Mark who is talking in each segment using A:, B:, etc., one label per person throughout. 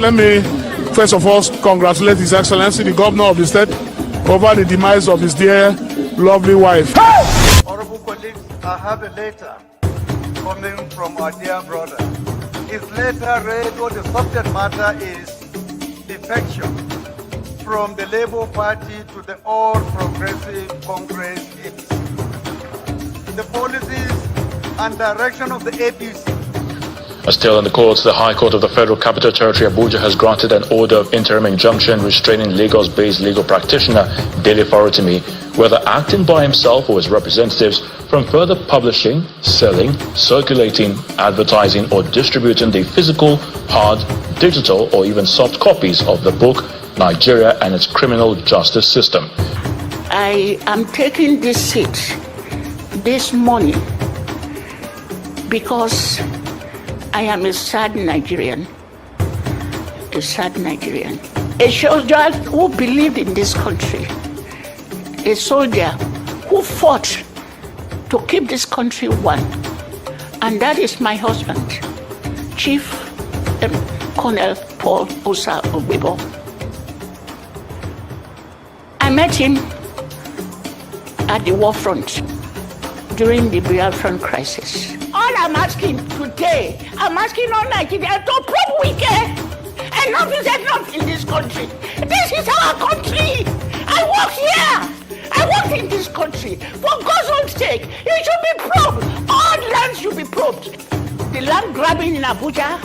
A: let me first of all congratulate His Excellency, the Governor of the state, over the demise of his dear, lovely wife.
B: Honorable colleagues, I have a letter coming from our dear brother. His letter read what the subject matter is defection from the Labour Party to the All Progressive Congress. The policies and direction of the APC.
C: Still in the courts, the High Court of the Federal Capital Territory, Abuja, has granted an order of interim injunction restraining Lagos-based legal practitioner Dele Farotimi, whether acting by himself or his representatives, from further publishing, selling, circulating, advertising, or distributing the physical, hard, digital, or even soft copies of the book Nigeria and its Criminal Justice System.
D: I am taking this seat this morning because I am a sad Nigerian. A sad Nigerian. A soldier who believed in this country. A soldier who fought to keep this country one. And that is my husband, Chief Colonel Paul Osa Obibo. I met him at the war front during the Biafran crisis. All I'm asking today, I'm asking all Nigerians to prove Wike. Enough is enough in this country. This is our country. I work here. I work in this country. For God's own sake, it should be proved. All lands should be proved. The land grabbing in Abuja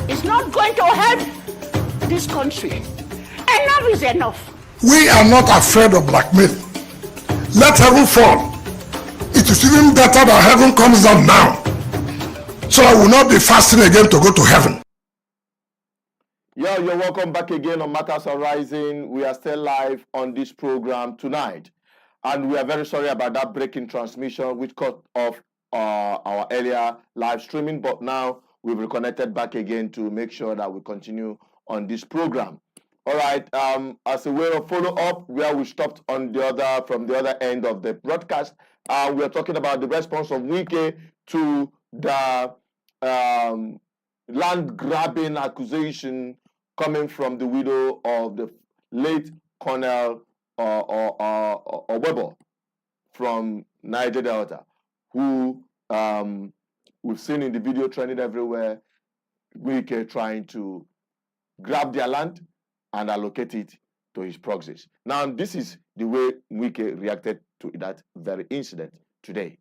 D: is not going to help this country. Enough is enough.
E: We are not afraid of blackmail. Let heaven fall. It is even better that heaven comes down now, so I will not be fasting again to go to heaven.
F: Yo, you're welcome back again on Matters Arising. We are still live on this program tonight, and we are very sorry about that breaking transmission which cut off our earlier live streaming, but now we've reconnected back again to make sure that we continue on this program. All right, as a way of follow-up, where we stopped on from the other end of the broadcast, we are talking about the response of Wike to the land-grabbing accusation coming from the widow of the late Colonel Obibo from Niger Delta, who we've seen in the video trending everywhere, Wike trying to grab their land and allocate it to his proxies. Now, this is the way Wike reacted to that very incident today.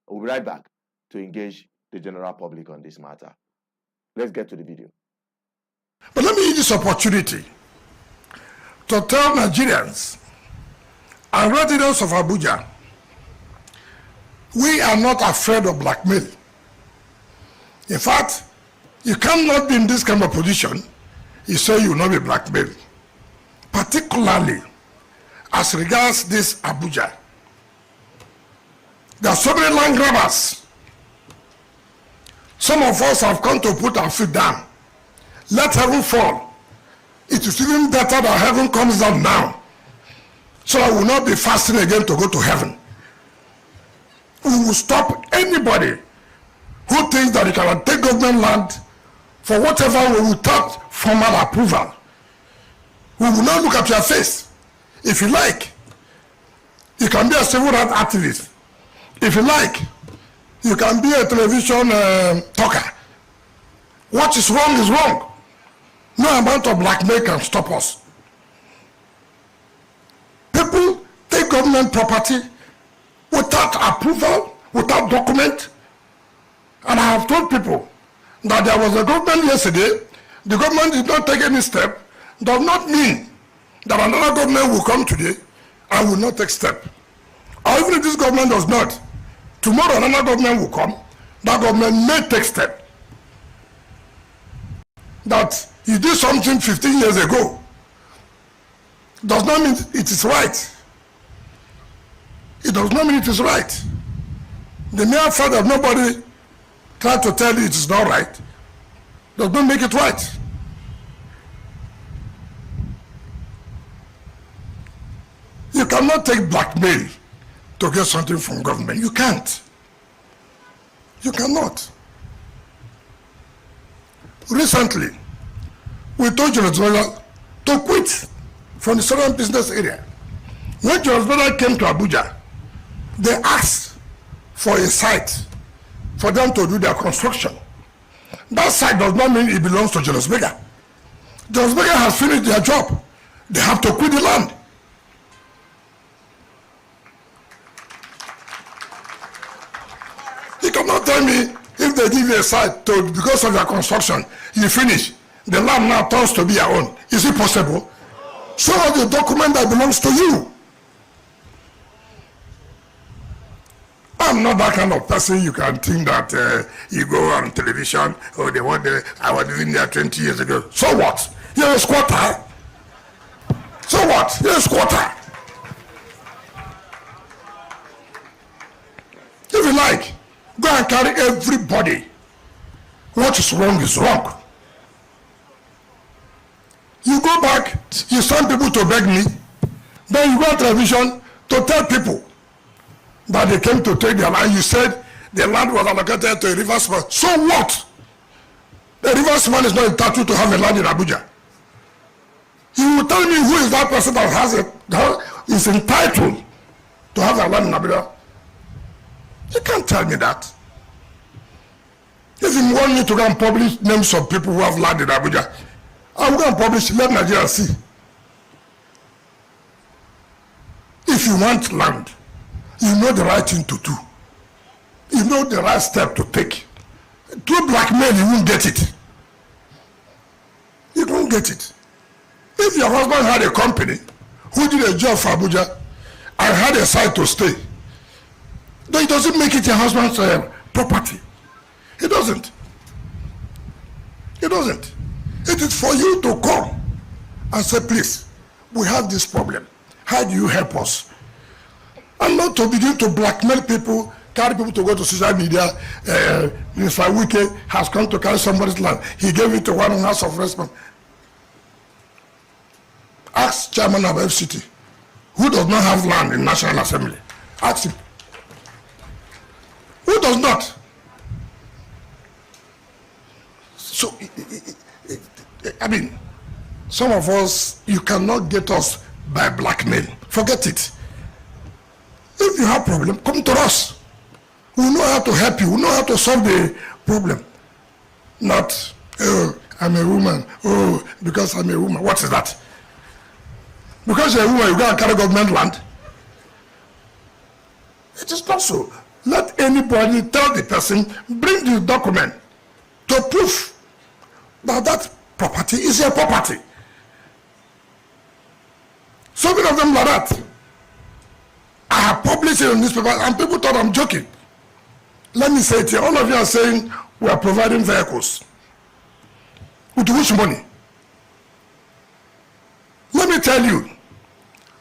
F: We'll be right back to engage the general public on this matter. Let's get to the video.
E: But let me use this opportunity to tell Nigerians and residents of Abuja, we are not afraid of blackmail. In fact, you cannot be in this kind of position, you say you will not be blackmailed. Particularly as regards this Abuja. There are so many land grabbers. Some of us have come to put our feet down. Let heaven fall. It is even better that heaven comes down now, so I will not be fasting again to go to heaven. We will stop anybody who thinks that he can take government land for whatever we without formal approval. We will not look at your face. If you like, you can be a civil rights activist. If you like, you can be a television talker. What is wrong is wrong. No amount of blackmail can stop us. People take government property without approval, without document. And I have told people that there was a government yesterday, the government did not take any step, does not mean that another government will come today and will not take step. Or even if this government does not, tomorrow another government will come, that government may take step. That he did something 15 years ago does not mean it is right. It does not mean it is right. The mere fact that nobody tried to tell you it is not right does not make it right. You cannot take blackmail to get something from government. You can't. You cannot. Recently, we told Julius Berger to quit from the southern business area. When Julius Berger came to Abuja, they asked for a site for them to do their construction. That site does not mean it belongs to Julius Berger. Julius Berger has finished their job. They have to quit the land. You cannot tell me if they give you a site to, because of your construction, you finish, the land now turns to be your own. Is it possible? Show us the document that belongs to you. I'm not that kind of person you can think that you go on television, or they want I was living there 20 years ago. So what? You're a squatter. So what? You're a squatter. If you like, go and carry everybody. What is wrong is wrong. You go back, you send people to beg me, then you go on television to tell people that they came to take their land. You said the land was allocated to a riversman. So what? The riversman is not entitled to have a land in Abuja. You will tell me who is that person that has it, that is entitled to have a land in Abuja? You can't tell me that. If you want me to go and publish names of people who have land in Abuja, I will go and publish, let Nigeria see. If you want land, you know the right thing to do. You know the right step to take. Through blackmail, you won't get it. You won't get it. If your husband had a company who did a job for Abuja and had a site to stay, then it doesn't make it your husband's property. It doesn't. It doesn't. It is for you to come and say, please, we have this problem. How do you help us? And not to begin to blackmail people, carry people to go to social media. Mr. Wike has come to carry somebody's land. He gave it to one house of response. Ask chairman of FCT, who does not have land in National Assembly. Ask him. Who does not? So, I mean, some of us, you cannot get us by blackmail. Forget it. If you have a problem, come to us. We know how to help you. We know how to solve the problem. Not, oh, I'm a woman. Oh, because I'm a woman. What is that? Because you're a woman, you go and carry government land. It is not so. Let anybody tell the person, bring the document to prove that that property is your property. So many of them like that. I have published it in newspaper and people thought I'm joking. Let me say it here. All of you are saying we are providing vehicles. With which money? Let me tell you,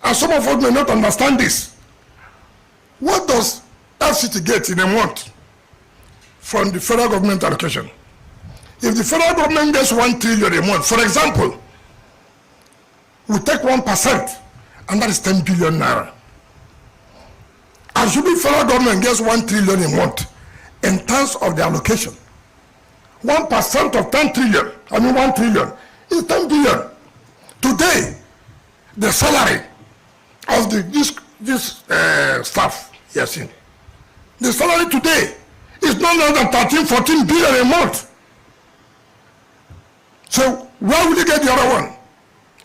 E: and some of us may not understand this. What does FCT get in a month from the federal government allocation? If the federal government gets 1 trillion a month, for example, we take 1%, and that is 10 billion naira. Assuming federal government gets 1 trillion a month in terms of the allocation, 1% of 10 trillion, I mean 1 trillion, is 10 billion. Today, the salary of this staff, yes, the salary today is no less than 13, 14 billion a month. So where will you get the other one?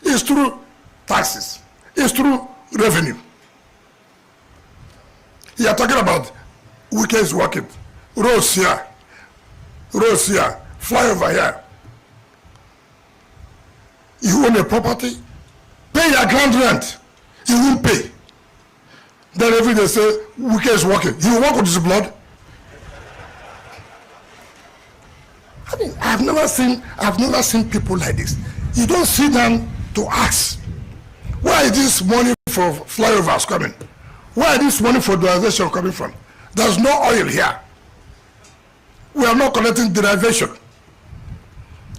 E: It's through taxes. It's through revenue. You are talking about Wike is working. Roads here, flyover here. You own a property, pay your ground rent. You won't pay. Then every day say Wike is working. He will work with his blood. I mean, I've never seen people like this. You don't sit down to ask, where is this money for flyovers coming? Where is this money for derivation coming from? There's no oil here. We are not collecting derivation.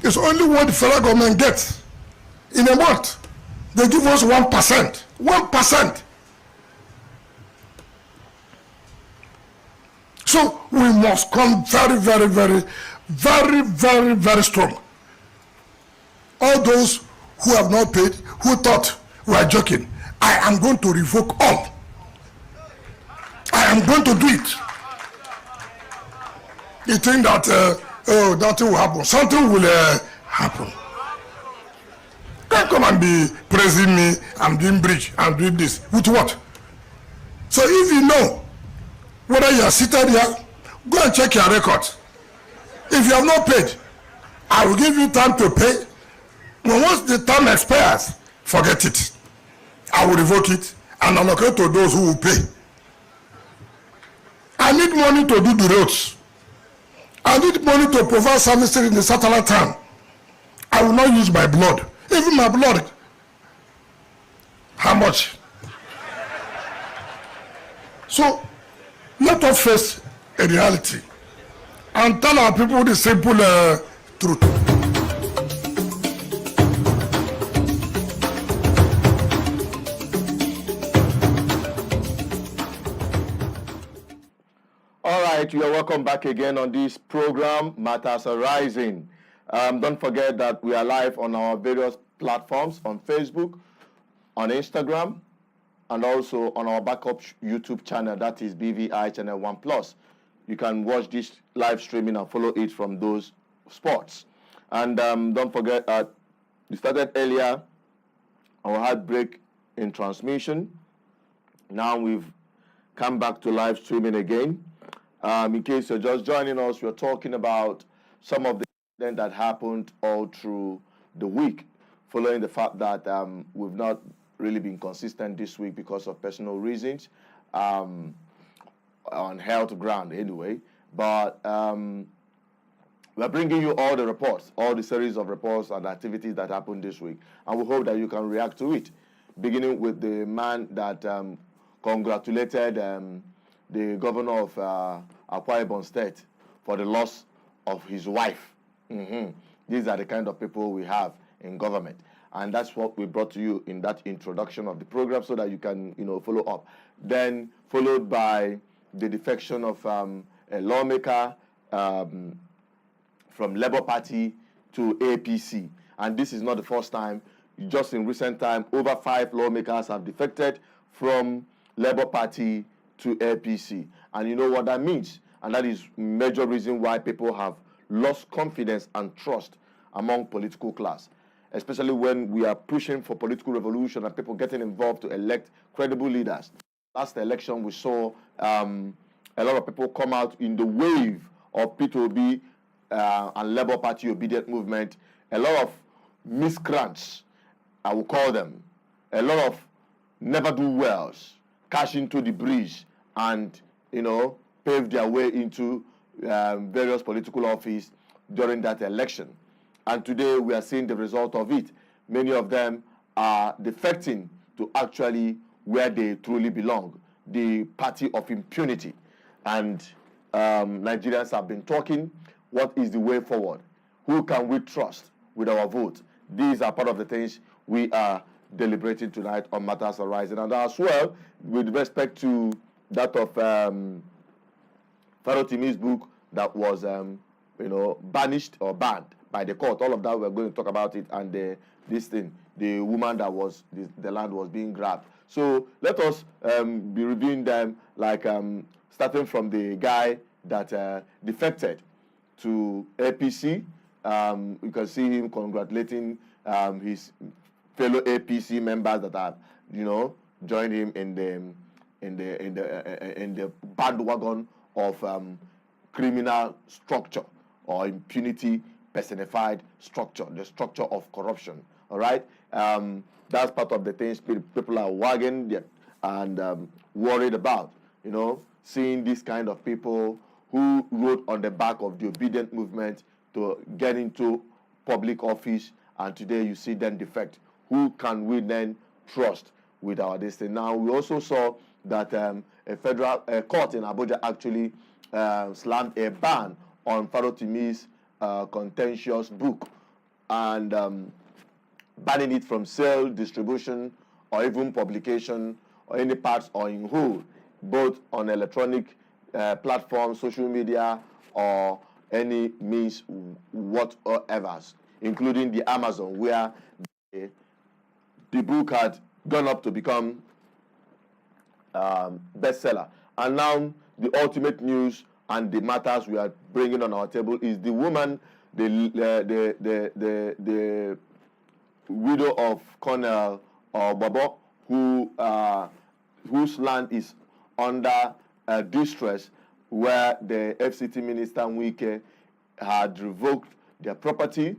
E: It's only what the federal government gets in a month. They give us 1%. 1%. So we must come very, very, very, very, very, very strong. all those who have not paid, who thought we are joking, I am going to revoke all. I am going to do it. You think that nothing will happen? Something will happen. Can't come and be praising me. I'm doing bridge. I'm doing this. With what? So if you know whether you are seated here, go and check your records. If you have not paid, I will give you time to pay. But once the time expires, forget it. I will revoke it and allocate to those who will pay. I need money to do the roads. I need money to provide services in the satellite town. I will not use my blood. Even my blood. How much? So, let us face a reality and tell our people the simple truth.
F: All right, you are welcome back again on this program, Matters Arising. Don't forget that we are live on our various platforms, on Facebook, on Instagram, and also on our backup YouTube channel, that is BVI Channel 1+. You can watch this live streaming and follow it from those spots. And don't forget, we started earlier, our heartbreak in transmission. Now we've come back to live streaming again. In case you're just joining us, we're talking about some of the incidents that happened all through the week, following the fact that we've not really been consistent this week because of personal reasons, on health ground anyway. But we're bringing you all the reports, all the series of reports and activities that happened this week, and we hope that you can react to it, beginning with the man that congratulated the governor of Akwa Ibom State for the loss of his wife. These are the kind of people we have in government. And that's what we brought to you in that introduction of the program so that you can, follow up. Then followed by the defection of a lawmaker from Labour Party to APC. And this is not the first time. Just in recent time, over 5 lawmakers have defected from Labour Party to APC. And you know what that means? And that is major reason why people have lost confidence and trust among political class, especially when we are pushing for political revolution and people getting involved to elect credible leaders. Last election, we saw a lot of people come out in the wave of P2B and Labour Party obedient movement. A lot of miscreants, I will call them, a lot of never-do-wells, cash into the breeze and, pave their way into various political office during that election. And today we are seeing the result of it. Many of them are defecting to actually where they truly belong, the party of impunity. And Nigerians have been talking, what is the way forward? Who can we trust with our vote? These are part of the things we are deliberating tonight on Matters Arising. And as well, with respect to that of Farotimi's book that was, banished or banned by the court. All of that, we're going to talk about it. And the woman that was, the land was being grabbed. So let us be reviewing them, like starting from the guy that defected to APC. You can see him congratulating his fellow APC members that have, joined him in the bandwagon of criminal structure or impunity personified structure, the structure of corruption. All right, that's part of the things people are wagging and worried about. Seeing this kind of people who rode on the back of the obedient movement to get into public office, and today you see them defect. Who can we then trust with our destiny? Now, we also saw that a federal court in Abuja actually slammed a ban on Farotimi's contentious book and banning it from sale, distribution, or even publication, or any parts or in whole, both on electronic platforms, social media, or any means whatever. including the Amazon, where the book had gone up to become bestseller. And now the ultimate news and the matters we are bringing on our table is the woman, the widow of Colonel Babo, whose land is under distress, where the FCT minister Wike had revoked their property.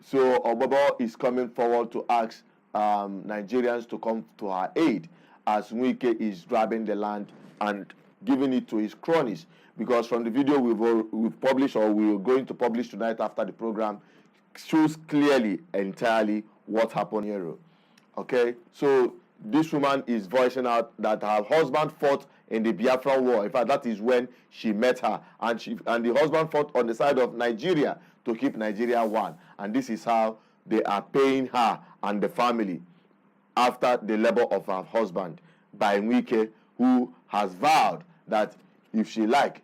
F: So Obabo is coming forward to ask Nigerians to come to her aid as Wike is grabbing the land and giving it to his cronies. Because from the video we've published, or we're going to publish tonight after the program, shows clearly entirely what happened here. Okay, so this woman is voicing out that her husband fought in the Biafra war. In fact, that is when she met her, and the husband fought on the side of Nigeria to keep Nigeria one. And this is how they are paying her and the family after the labor of her husband by Wike, who has vowed that if she let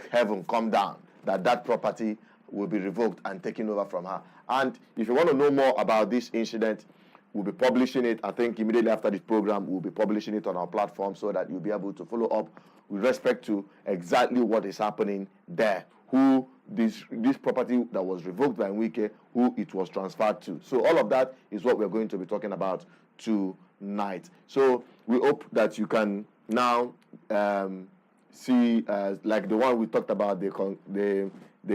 F: heaven come down, that property will be revoked and taken over from her. And if you want to know more about this incident, we'll be publishing it. I think immediately after this program, we'll be publishing it on our platform so that you'll be able to follow up with respect to exactly what is happening there, who this property that was revoked by Wike, who it was transferred to. So all of that is what we're going to be talking about tonight. So we hope that you can now see, like the one we talked about, the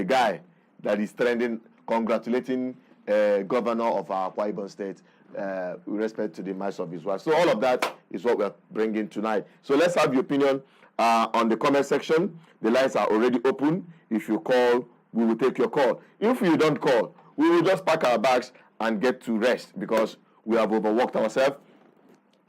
F: guy that is trending, congratulating governor of our Akwa Ibom state with respect to the marriage of his wife. So all of that is what we're bringing tonight. So let's have your opinion on the comment section. The lines are already open. If you call, we will take your call. If you don't call, we will just pack our bags and get to rest because we have overworked ourselves.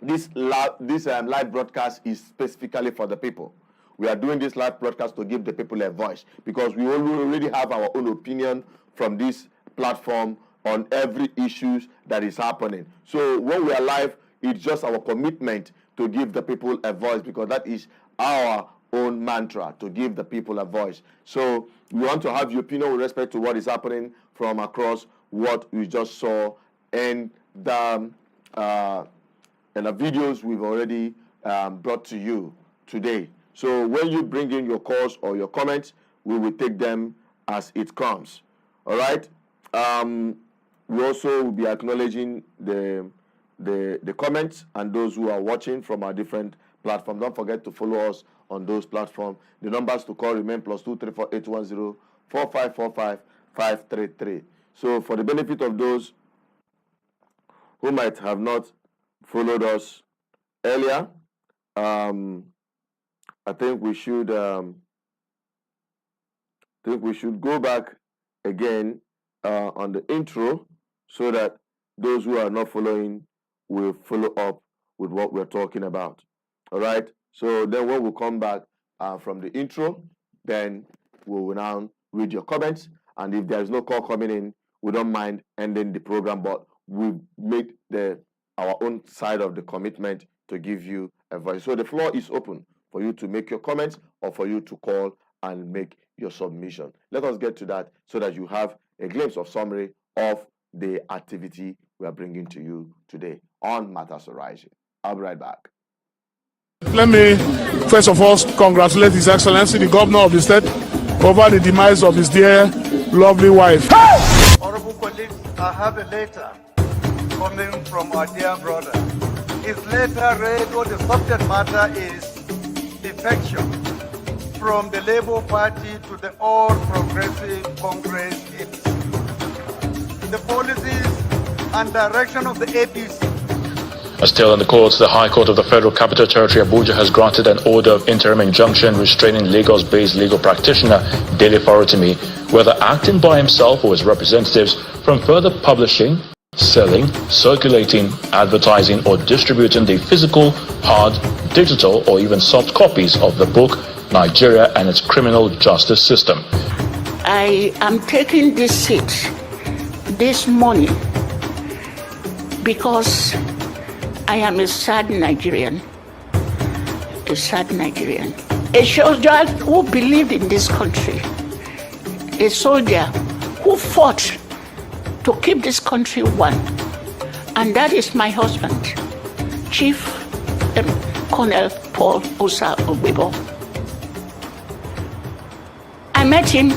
F: This live broadcast is specifically for the people. We are doing this live broadcast to give the people a voice because we already have our own opinion from this platform on every issue that is happening. So when we are live, it's just our commitment to give the people a voice because that is our own mantra, to give the people a voice. So we want to have your opinion with respect to what is happening from across what we just saw in the videos we've already brought to you today. So when you bring in your calls or your comments, we will take them as it comes. All right. We also will be acknowledging the comments and those who are watching from our different platforms. Don't forget to follow us on those platforms. The numbers to call remain +234 810 4545 533. So for the benefit of those who might have not followed us earlier, I think we should go back again on the intro so that those who are not following will follow up with what we're talking about. All right. So then when we come back from the intro, then we will now read your comments. And if there is no call coming in, we don't mind ending the program, but we made our own side of the commitment to give you a voice. So the floor is open for you to make your comments or for you to call and make your submission. Let us get to that so that you have a glimpse of summary of the activity we are bringing to you today on Matters Arising. I'll be right back.
A: Let me first of all congratulate His Excellency, the Governor of the state, over the demise of his dear, lovely wife.
B: Honorable colleagues, I have a letter coming from our dear brother. His letter read, what the subject matter is defection from the Labour Party to the All Progressive Congress. The policies and direction of the APC.
C: Still in the courts, the High Court of the Federal Capital Territory, Abuja, has granted an order of interim injunction restraining Lagos-based legal practitioner Farotimi, whether acting by himself or his representatives, from further publishing, selling, circulating, advertising, or distributing the physical, hard, digital, or even soft copies of the book Nigeria and its Criminal Justice System.
D: I am taking this seat this morning because I am a sad Nigerian. A sad Nigerian. A soldier who believed in this country. A soldier who fought to keep this country one. And that is my husband, Chief Colonel Paul Osa Ogbebo. I met him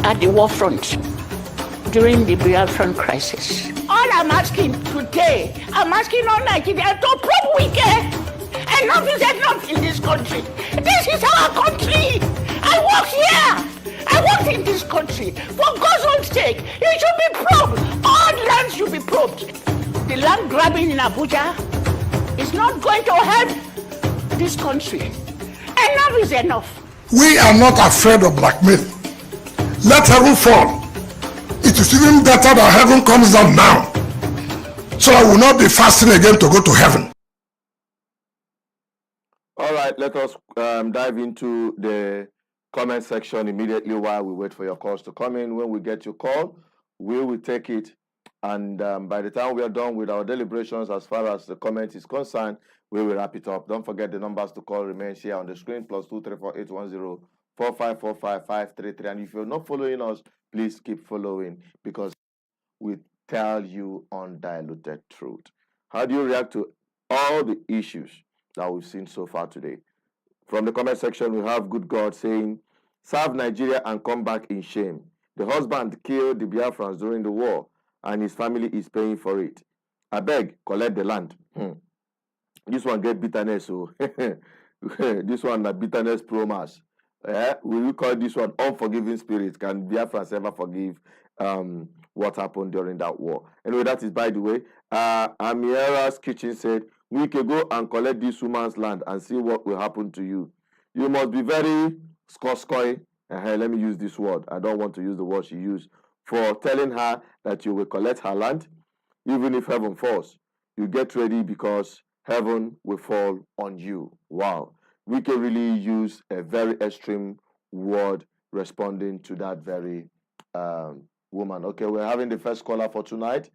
D: at the war front during the Biafran crisis. All I'm asking today, I'm asking all Nigerians to prove Wike. Enough is enough in this country. This is our country. I work here. I work in this country. For God's own sake, it should be proved. All lands should be proved. The land grabbing in Abuja is not going to help this country. Enough is enough.
E: We are not afraid of blackmail. Let heaven fall. It is even better that heaven comes down now. So I will not be fasting again to go to heaven.
F: All right, let us dive into the comment section immediately while we wait for your calls to come in. When we get your call, we will take it. And by the time we are done with our deliberations as far as the comment is concerned, we will wrap it up. Don't forget the numbers to call remains here on the screen, +234-810-4545-533. And if you're not following us, please keep following because we tell you undiluted truth. How do you react to all the issues that we've seen so far today? From the comment section, we have Good God saying, serve Nigeria and come back in shame. The husband killed the Biafrans during the war and his family is paying for it. I beg, collect the land. This one get bitterness. So this one na bitterness promise. We will call this one unforgiving spirit. Can Biafrans ever forgive what happened during that war? Anyway, that is by the way. Amira's Kitchen said, we can go and collect this woman's land and see what will happen to you. You must be very skoskoy. Let me use this word. I don't want to use the word she used. For telling her that you will collect her land, even if heaven falls. You get ready because heaven will fall on you. Wow. We can really use a very extreme word responding to that very woman. Okay, we're having the first caller for tonight.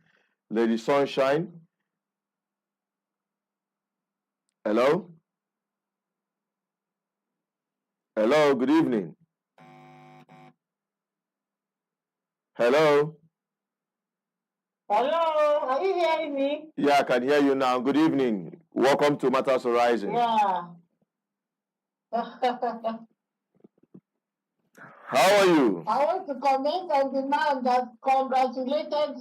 F: Lady Sunshine. Hello? Hello, good evening. Hello?
G: Hello, are you hearing me?
F: Yeah, I can hear you now. Good evening. Welcome to Matters Horizon.
G: Yeah.
F: How are you?
G: I want to comment on the man that congratulated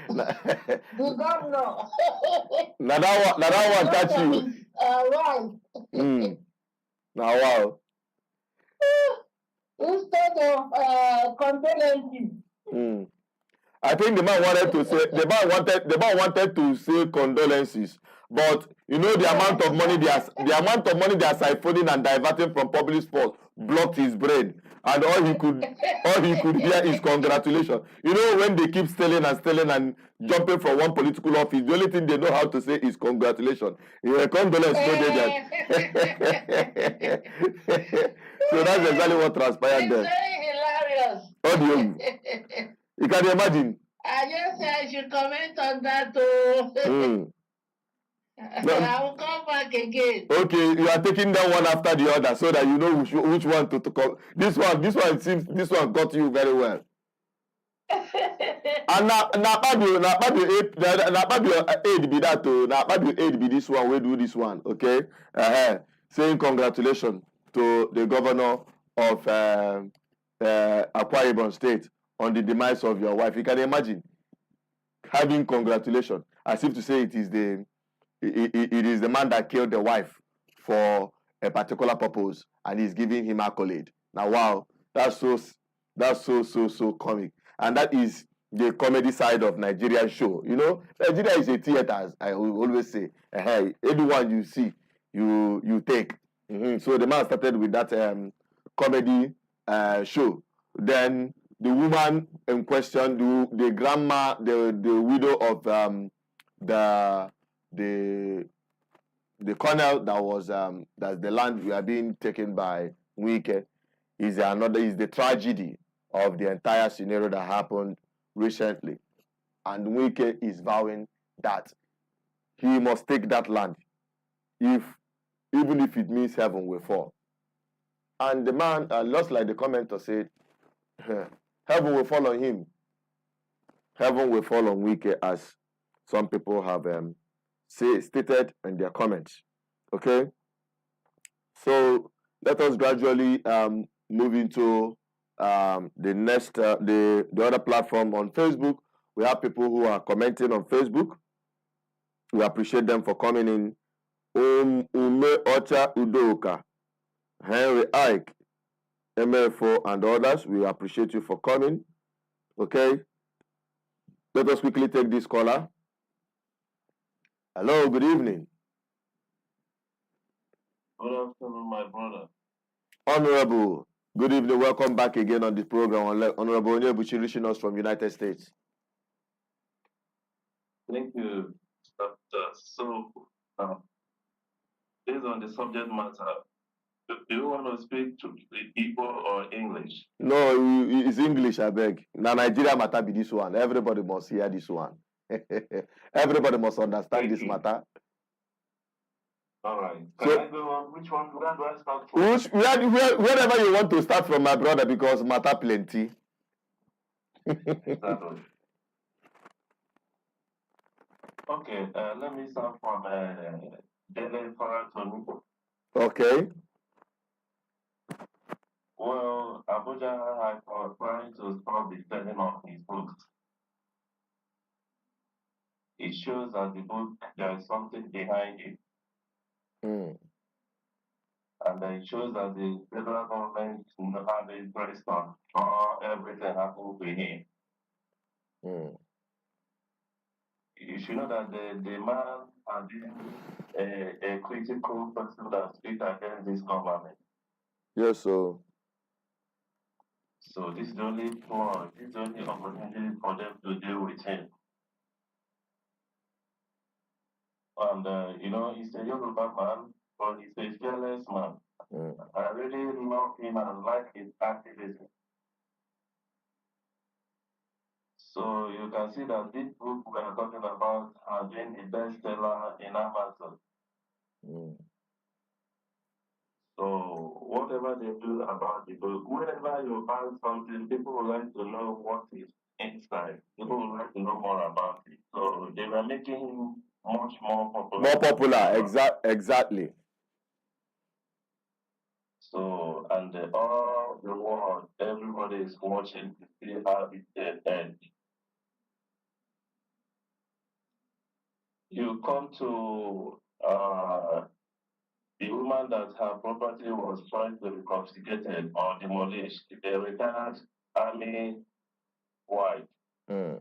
G: the governor.
F: Now that one catch you.
G: Right.
F: Now wow.
G: Instead of condolences.
F: I think the man wanted to say condolences, but you know the amount of money they are siphoning and diverting from public sports blocked his brain, and all he could hear is congratulations. You know, when they keep stealing and jumping from one political office, the only thing they know how to say is congratulations. Condolence, so that's exactly what transpired there.
G: It's very hilarious.
F: How do you can imagine?
G: I just said I should comment on that too. I will come back again.
F: Okay, you are taking down one after the other so that you know which one to come. This one got you very well. And now aid be that too. Now aid be this one. We do this one. Okay. Saying congratulations to the governor of Akwa Ibom State on the demise of your wife. You can imagine having congratulations as if to say it is the man that killed the wife for a particular purpose and he's giving him accolade. Now, wow, that's so comic. And that is the comedy side of Nigerian show. You know, Nigeria is a theater, as I always say. Anyone you see, you take. So the man started with that comedy show. Then the woman in question, the grandma, the widow of the colonel that was that the land we are being taken by Wike is the tragedy of the entire scenario that happened recently. And Wike is vowing that he must take that land even if it means heaven will fall. And the man, just like the commenter said, heaven will fall on him. Heaven will fall on Wike, as some people have stated in their comments. Okay? So let us gradually move into the next, the other platform on Facebook. We have people who are commenting on Facebook. We appreciate them for coming in. Ume Ocha Udoka, Henry Ike, MFO, and others. We appreciate you for coming. Okay? Let us quickly take this caller. Hello, good evening.
H: Good afternoon, my brother.
F: Honorable, good evening. Welcome back again on the program. Honorable Onyebuchi reaching us from United States.
H: Thank you, Doctor. So, based on the subject matter, do you want to speak to Igbo or English?
F: No, it's English, I beg. Now, Nigeria matter be this one. Everybody must hear this one. Everybody must understand this matter.
H: All right.
F: So,
H: Can I go on? Which one? Where do I start from?
F: Wherever you want to start from, my brother, because matter plenty.
H: Exactly. Okay, let me start from Farotimi.
F: Okay.
H: Well, Abuja High Court trying to stop the selling of his books. It shows that the book, there is something behind it.
F: Mm.
H: And it shows that the federal government have interest on everything happening to him.
F: Mm.
H: You should know that the man has been a critical person that speaks against this government.
F: Yes, so.
H: So this is the only point, this is the only opportunity for them to deal with him. And he's a Yoruba man, but he's a fearless man.
F: Mm.
H: I really love him and like his activism. So you can see that this book we are talking about has been the bestseller in Amazon.
F: Mm.
H: So whatever they do about the book, whenever you buy something, people would like to know what is inside. People would like to know more about it. So they were making him much more popular.
F: More popular, exactly.
H: So, and all the world, everybody is watching to see how it ends. You come to the woman that her property was trying to be confiscated or demolished, the retired army wife.
F: Mm.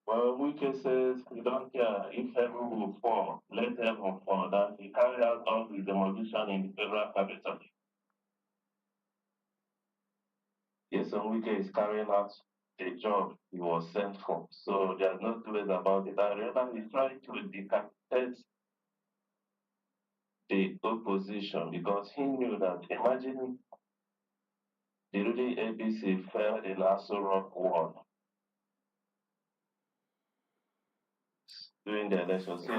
H: Well, Wike says he don't care if heaven will fall, let heaven fall. That he carried out all the demolition in the federal capital. Yes, Wike is carrying out the job he was sent for. So there's no two ways about it. I remember he's trying to decapitate the opposition because he knew that, imagine the ruling ABC failed in Aso Rock War during the election. So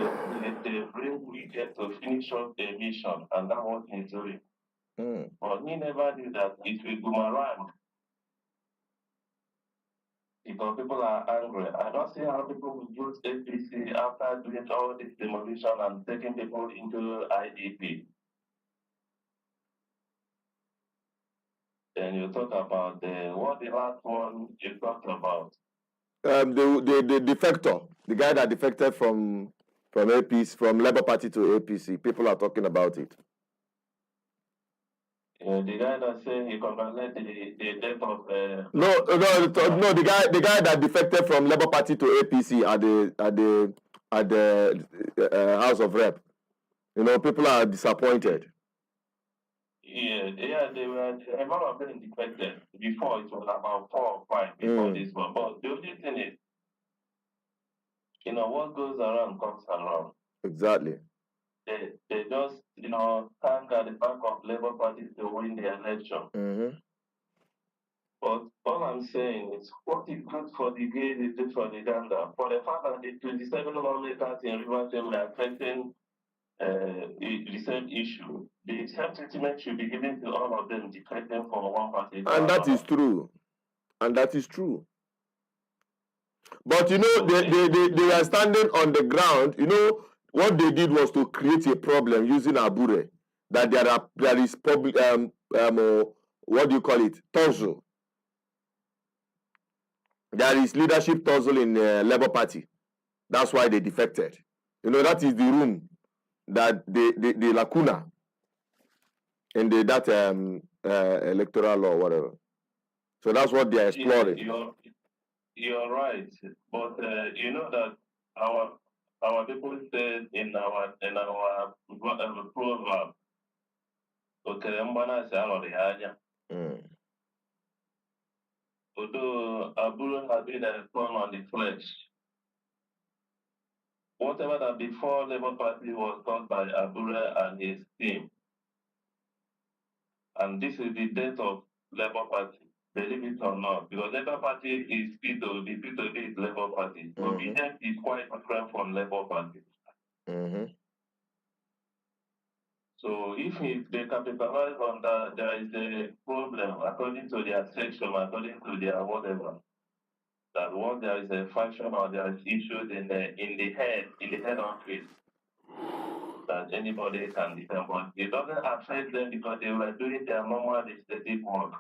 H: they bring Wike to finish up the mission, and that was he's doing.
F: Mm.
H: But he never knew that it will boomerang because people are angry. I don't see how people will use APC after doing all this demolition and taking people into IDP. Then you talk about the last one you talked about.
F: The defector, the guy that defected from APC, from Labour Party to APC. People are talking about it.
H: The guy that said he congratulated the death of
F: No, the guy that defected from Labour Party to APC at the House of Rep. People are disappointed.
H: Yeah, they were a lot of them defected. Before it was about 4 or 5 before this one. But the only thing is, what goes around comes around.
F: Exactly.
H: They just, stand at the back of Labour Party to win the election.
F: Mm-hmm.
H: But all I'm saying is, what is good for the gay is good for the gander. For the fact that the 27 lawmakers in Rivers were affecting the same issue. The same treatment should be given to all of them, defecting from one party to
F: And that is true. And that is true. But you know, they were standing on the ground. You know, what they did was to create a problem using Abure. That there is public what do you call it? Tussle. There is leadership tussle in the Labour Party. That's why they defected. You know, that is the room that the lacuna in that electoral law or whatever. So that's what they are exploring.
H: You're right, but you know that our people said in our proverb, although Abura has been a thorn on the flesh, whatever that before Labour Party was done by Abura and his team, and this is the death of Labour Party. Believe it or not, because Labour Party is P2, the P2 is Labour Party. So obedience is quite different from Labour Party. So if they capitalize on that, there is a problem according to their section, according to their whatever. That once there is a faction or there is issues in the head office, that anybody can defend, but it doesn't affect them because they were doing their normal legislative work.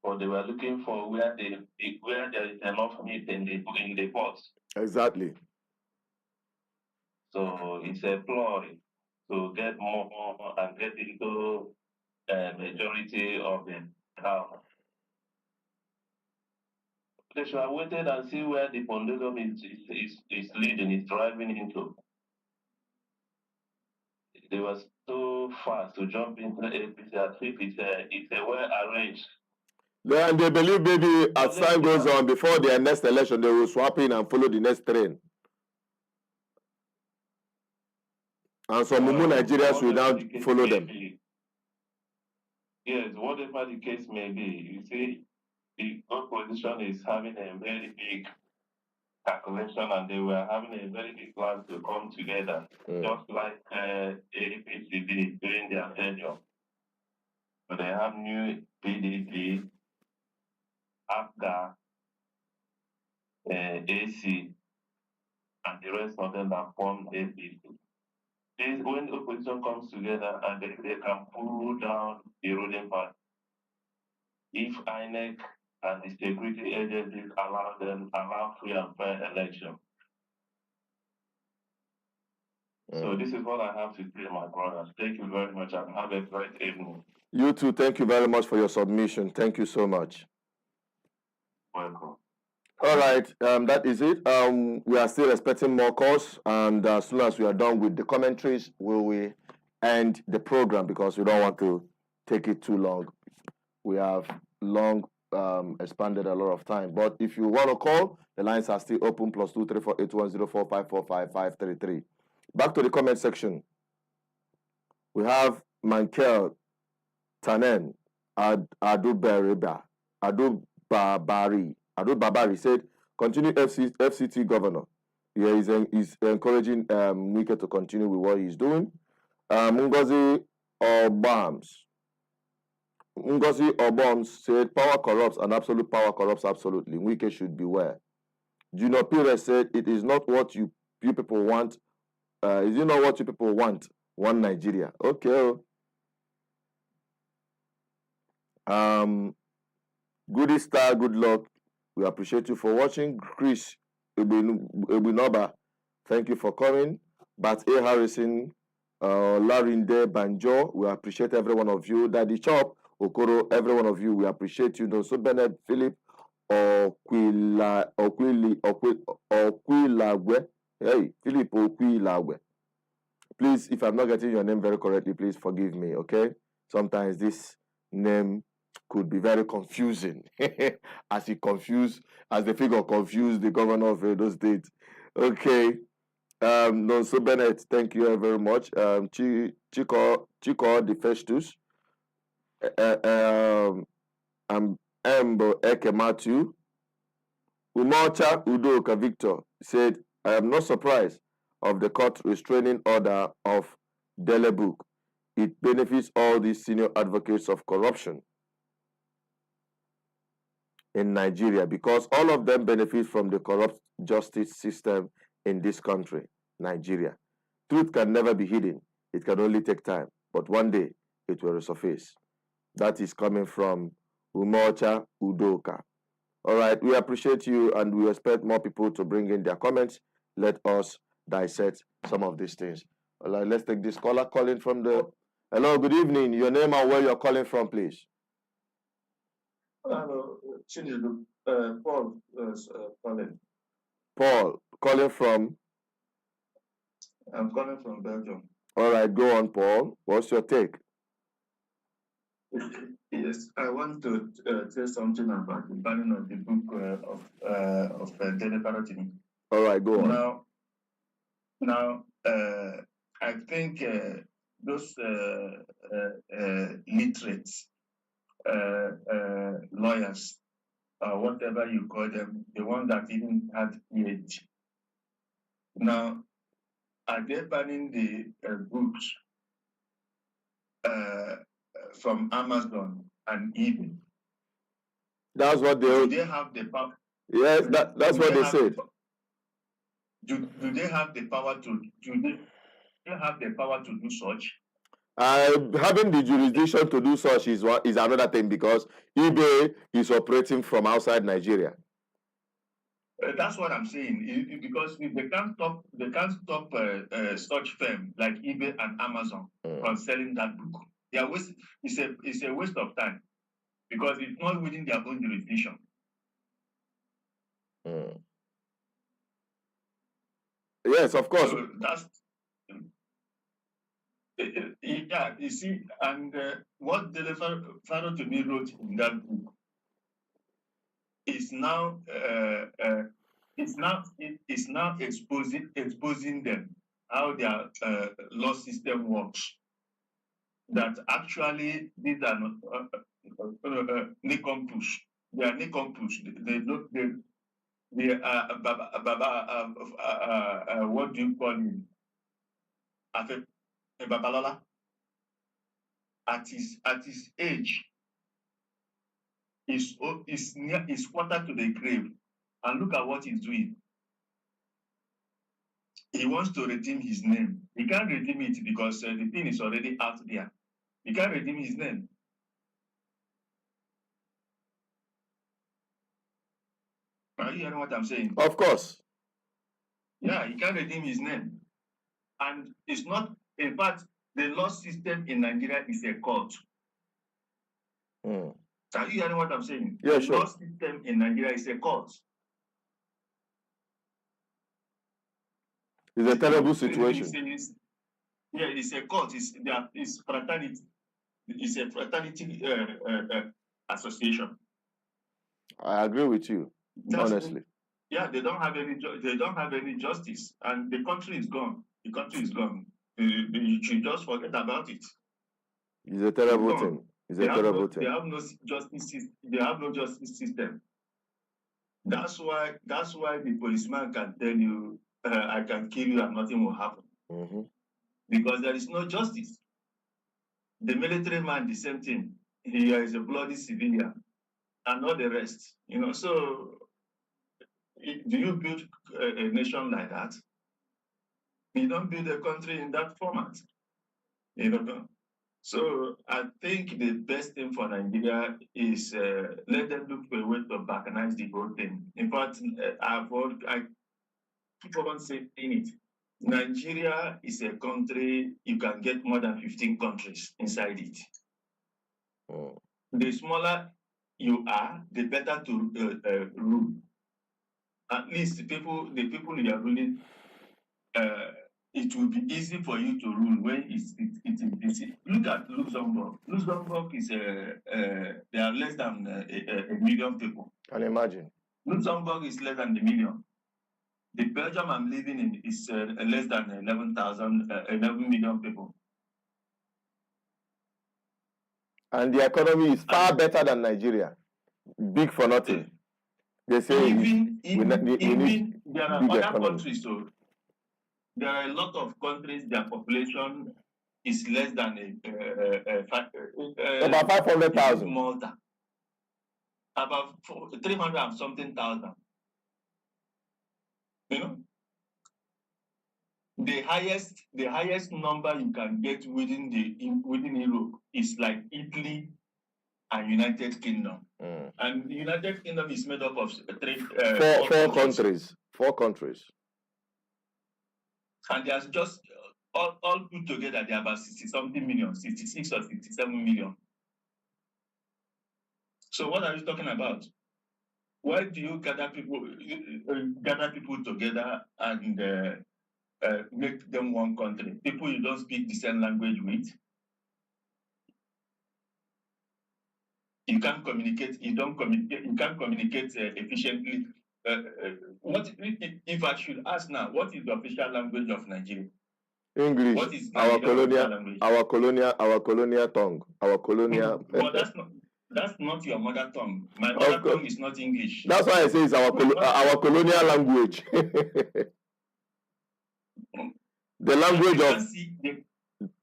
H: But they were looking for where there is enough meat in the pots.
F: Exactly.
H: So it's a ploy to get more and get into majority of the town. They should have waited and see where the pendulum is leading, is driving into. They were so fast to jump into APC as if it's a well arranged.
F: Yeah, and they believe maybe as time goes on, before their next election, they will swap in and follow the next train. And some Mumu Nigerians will now follow them.
H: Yes, whatever the case may be, you see, the opposition is having a very big calculation and they were having a very big plan to come together, just like APC did during their tenure. But they have new PDP, APGA, AC, and the rest of them that form APC. When the opposition comes together and they can pull down the ruling party, if INEC and the security agencies allow free and fair election. So this is what I have to say, my brothers. Thank you very much and have a great evening.
F: You too. Thank you very much for your submission. Thank you so much.
H: Welcome.
F: All right, that is it. We are still expecting more calls, and as soon as we are done with the commentaries, we will end the program because we don't want to take it too long. We have long expanded a lot of time. But if you want to call, the lines are still open, +2 3 4 8 1 0 4 5 4 5 5 3 3. Back to the comment section. We have Mankel Tanen Adu Babari said, continue FCT governor. Yeah, he's encouraging Wike to continue with what he's doing. Ngozi Obams said, power corrupts and absolute power corrupts absolutely. Wike should beware. Junior Perez said, it is not what you people want. Is it not what you people want? One Nigeria. Okay. Goody Star, good luck. We appreciate you for watching. Chris Ebunoba, thank you for coming. Bat A. Harrison, Larinde Banjo, we appreciate every one of you. Daddy Chop, Okoro, every one of you, we appreciate you. So Bernard, Philip, Okwilagwe. Hey, Philip Okwilagwe. Please, if I'm not getting your name very correctly, please forgive me, okay? Sometimes this name could be very confusing as the figure confused the governor of Edo State. Okay. So Bennett, thank you very much. Chico Defects. Embo Eke Matthew. Umocha Udoka Victor said, I am not surprised. of the court restraining order of Delebook. It benefits all these senior advocates of corruption in Nigeria because all of them benefit from the corrupt justice system in this country, Nigeria. Truth can never be hidden. It can only take time, but one day it will resurface. That is coming from Umocha Udoka. All right, we appreciate you and we expect more people to bring in their comments. Let us dissect some of these things. All right, let's take this caller calling from the... Hello, good evening. Your name and where you're calling from, please.
H: Hello, Paul calling.
F: Paul, calling from?
H: I'm calling from Belgium.
F: All right, go on, Paul. What's your take?
H: Yes, I want to say something about the banning of the book of Farotimi.
F: All right, go on.
H: Now, I think those literates, lawyers, whatever you call them, the one that even had age. Now, are they banning the books from Amazon and eBay?
F: That's what they...
H: Do they have the power?
F: Yes, that's what they said.
H: Do they have the power to do such?
F: Having the jurisdiction to do such is another thing because eBay is operating from outside Nigeria.
H: That's what I'm saying. Because they can't stop such firm like eBay and Amazon from selling that book. It's a waste of time because it's not within their own jurisdiction.
F: Yes, of course.
H: So that's yeah. You see, and what Farotimi wrote in that book is now exposing them how their law system works. That actually these are not nincompoos. They are nincompoos. They are what do you call him? Babalola. At his age, is quarter to the grave, and look at what he's doing. He wants to redeem his name. He can't redeem it because the thing is already out there. He can't redeem his name. Are you hearing what I'm saying?
F: Of course.
H: Yeah, he can't redeem his name. And it's not, in fact, the law system in Nigeria is a cult. Are you hearing what I'm saying?
F: Yeah,
H: the
F: sure.
H: law system in Nigeria is a cult.
F: It's a terrible situation.
H: It's a cult. It's fraternity. It's a fraternity association.
F: I agree with you, honestly.
H: Yeah, they don't have any justice, and the country is gone. The country is gone. You should just forget about it.
F: It's a terrible thing. It's a terrible thing.
H: They have no justice. They have no justice system. That's why the policeman can tell you, "I can kill you and nothing will happen," because there is no justice. The military man, the same thing. He is a bloody civilian, and all the rest. So do you build a nation like that? You don't build a country in that format. So I think the best thing for Nigeria is let them look for a way to balkanize the whole thing. In fact, I keep on saying it. Nigeria is a country, you can get more than 15 countries inside it. The smaller you are, the better to rule. At least the people you are ruling, it will be easy for you to rule when it is busy. Look at Luxembourg. Luxembourg is there are less than a million people.
F: Can you imagine?
H: Luxembourg is less than a million. The Belgium I'm living in is less than 11 million people.
F: And the economy is far better than Nigeria. Big for nothing. They say
H: even there are other countries. So there are a lot of countries, their population is less than
F: about 500,000.
H: Malta. About 300 and something thousand. You know? The highest number you can get within Europe is like Italy and United Kingdom. And the United Kingdom is made up of four countries.
F: Four countries.
H: And there's just all put together, there are about 60-something million, 66 or 67 million. So what are you talking about? Why do you gather people together and make them one country? People you don't speak the same language with. You can't communicate. You can't communicate efficiently. What if I should ask now? What is the official language of Nigeria?
F: English.
H: What is
F: our colonial tongue. Our colonial.
H: Well, that's not your mother tongue. My mother tongue is not English.
F: That's why I say it's our colonial language. The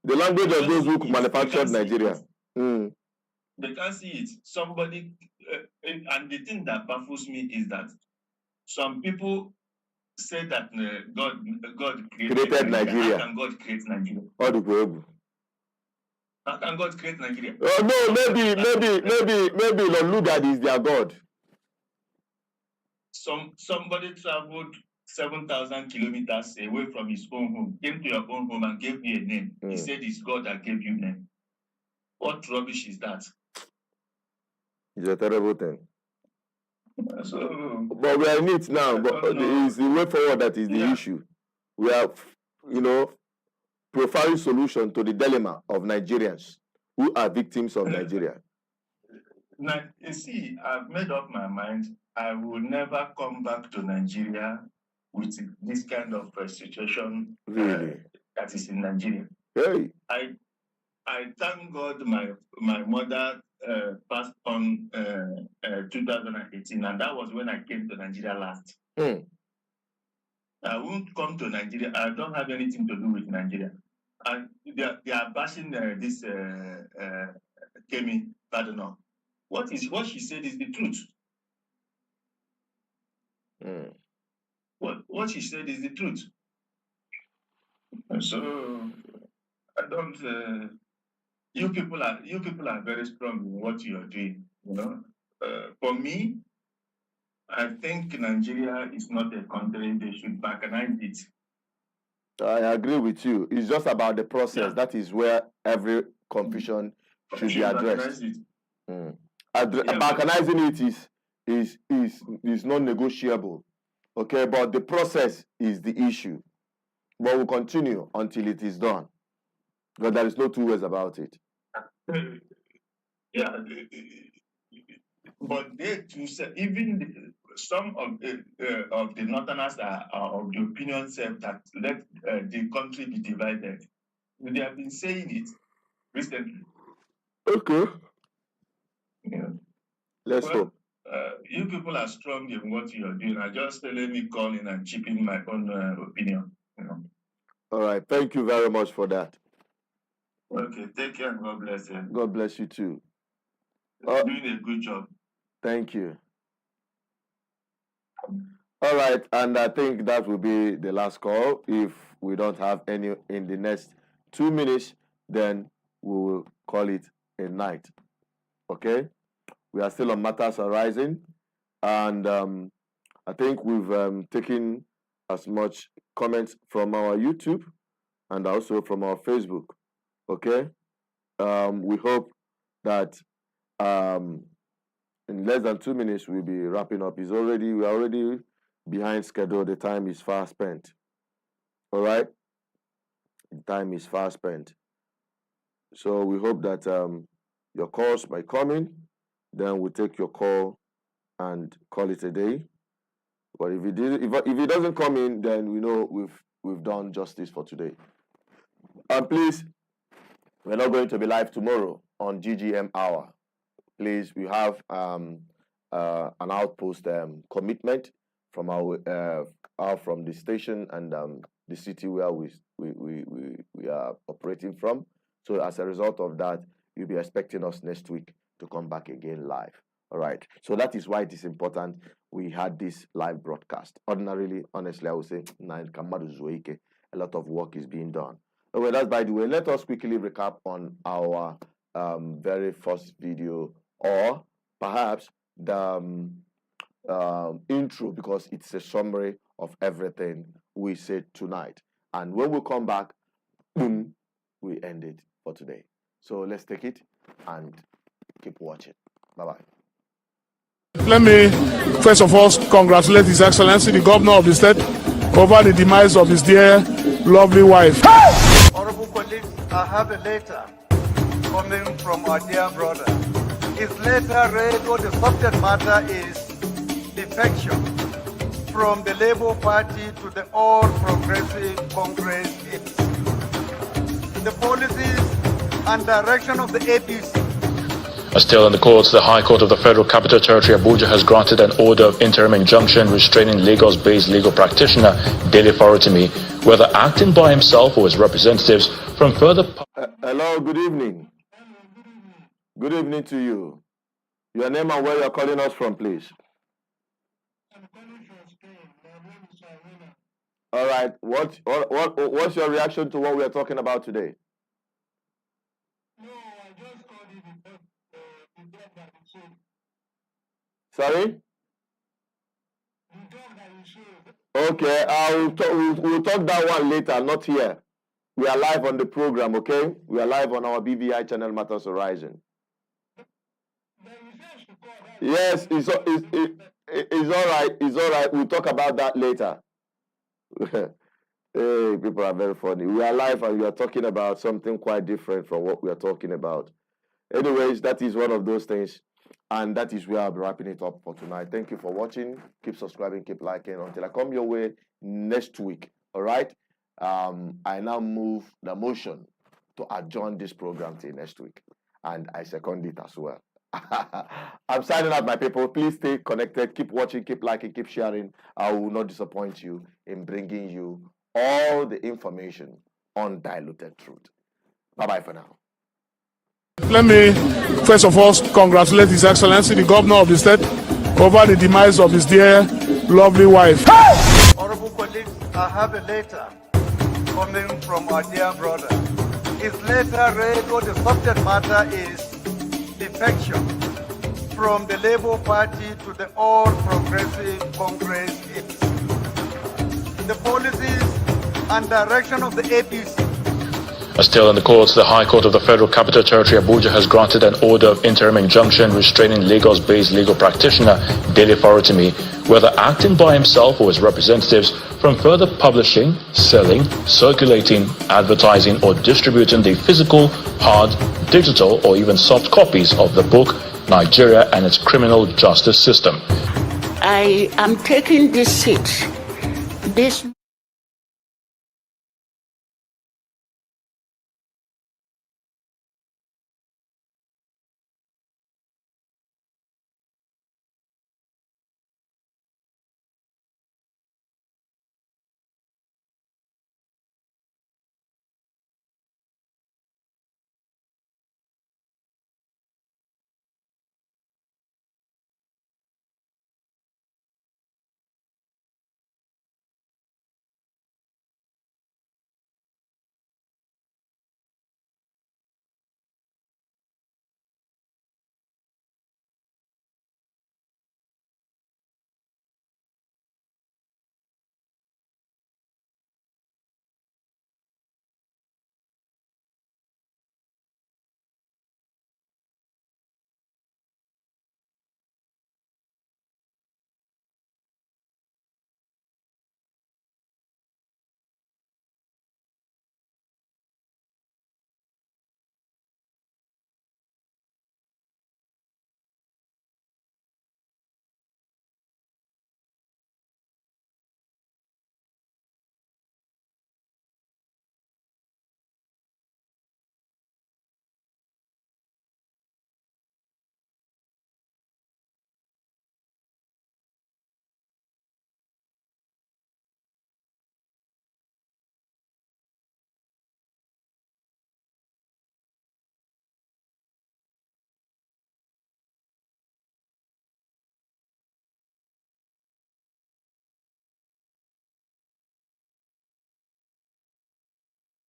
F: language of those who manufactured Nigeria.
H: They can't see it. Somebody, and the thing that baffles me is that some people say that God created Nigeria. How can God create Nigeria? How can God create Nigeria?
F: Oh no, maybe Lord Lugard is their God.
H: Somebody traveled 7,000 kilometers away from his own home, came to your own home and gave you a name. He said it's God that gave you a name. What rubbish is that?
F: It's a terrible thing.
H: So,
F: but we are in it now. But it's the way forward that is the issue. We have, profiling solution to the dilemma of Nigerians who are victims of Nigeria.
H: Now, you see, I've made up my mind. I will never come back to Nigeria with this kind of situation that is in Nigeria.
F: Hey.
H: I thank God my mother passed on 2018, and that was when I came to Nigeria last. I won't come to Nigeria. I don't have anything to do with Nigeria. And they are bashing this Kemi Badenoch. What she said is the truth. What she said is the truth. So I don't. You people are very strong in what you are doing. For me, I think Nigeria is not a country. They should balkanize it.
F: I agree with you. It's just about the process. That is where every confusion should be addressed. Balkanizing it is non-negotiable. Okay, but the process is the issue. But we'll continue until it is done. Because there is no two ways about it.
H: But they too say, even some of the Northerners are of the opinion that let the country be divided. They have been saying it recently.
F: Okay. Let's hope.
H: You people are strong in what you are doing. I just let me call in and chip in my own opinion.
F: All right. Thank you very much for that.
H: Okay. Take care and God bless you.
F: God bless you too.
H: You're doing a good job.
F: Thank you. All right. And I think that will be the last call. If we don't have any in the next 2 minutes, then we will call it a night. Okay? We are still on Matters Arising, and I think we've taken as much comments from our YouTube and also from our Facebook. Okay, we hope that in less than 2 minutes we'll be wrapping up. We're already behind schedule. The time is far spent. All right, the time is far spent. So we hope that your calls might come in. Then we'll take your call and call it a day. But if it doesn't come in, then we know we've done justice for today. And please, we're not going to be live tomorrow on GGM Hour. Please, we have an outpost commitment from from the station and the city where we are operating from. So as a result of that, you'll be expecting us next week to come back again live. All right. So that is why it is important we had this live broadcast. Ordinarily, honestly, I would say a lot of work is being done. Well, that's by the way. Let us quickly recap on our very first video, or perhaps the intro, because it's a summary of everything we said tonight. And when we come back, boom, we end it for today. So let's take it and keep watching. Bye-bye.
A: Let me first of all congratulate His Excellency, the Governor of the state, over the demise of his dear, lovely wife.
B: Honorable colleagues, I have a letter coming from our dear brother. His letter read, or the subject matter is defection from the Labour Party to the All Progressive Congress. The policies and direction of the APC.
C: Still in the courts, the High Court of the Federal Capital Territory, Abuja, has granted an order of interim injunction restraining Lagos-based legal practitioner Farotimi, whether acting by himself or his representatives, from further...
F: Hello, good evening. Good evening to you. Your name and where you're calling us from, please.
I: I'm calling from Spain. My name is Aruna.
F: All right. What's your reaction to what we are talking about today?
I: No, I just called you because the job that you showed.
F: Sorry?
I: The job that you showed.
F: Okay, we'll talk that one later, not here. We are live on the program, okay? We are live on our BVI channel, Matters Horizon. Yes, it's all right. It's all right. We'll talk about that later. Hey, people are very funny. We are live and we are talking about something quite different from what we are talking about. Anyways, that is one of those things. And that is where I'll be wrapping it up for tonight. Thank you for watching. Keep subscribing, keep liking until I come your way next week. All right? I now move the motion to adjourn this program till next week. And I second it as well. I'm signing out, my people. Please stay connected. Keep watching, keep liking, keep sharing. I will not disappoint you in bringing you all the information on undiluted truth. Bye-bye for now.
A: Let me first of all congratulate His Excellency, the Governor of the state, over the demise of his dear, lovely wife.
B: Honorable colleagues, I have a letter coming from our dear brother. His letter read, or the subject matter is defection from the Labour Party to the All Progressive Congress. The policies and direction of the APC.
C: Still in the courts, the High Court of the Federal Capital Territory, Abuja, has granted an order of interim injunction restraining Lagos-based legal practitioner Farotimi, whether acting by himself or his representatives, from further publishing, selling, circulating, advertising, or distributing the physical, hard, digital, or even soft copies of the book Nigeria and its Criminal Justice System.
D: I am taking this seat. This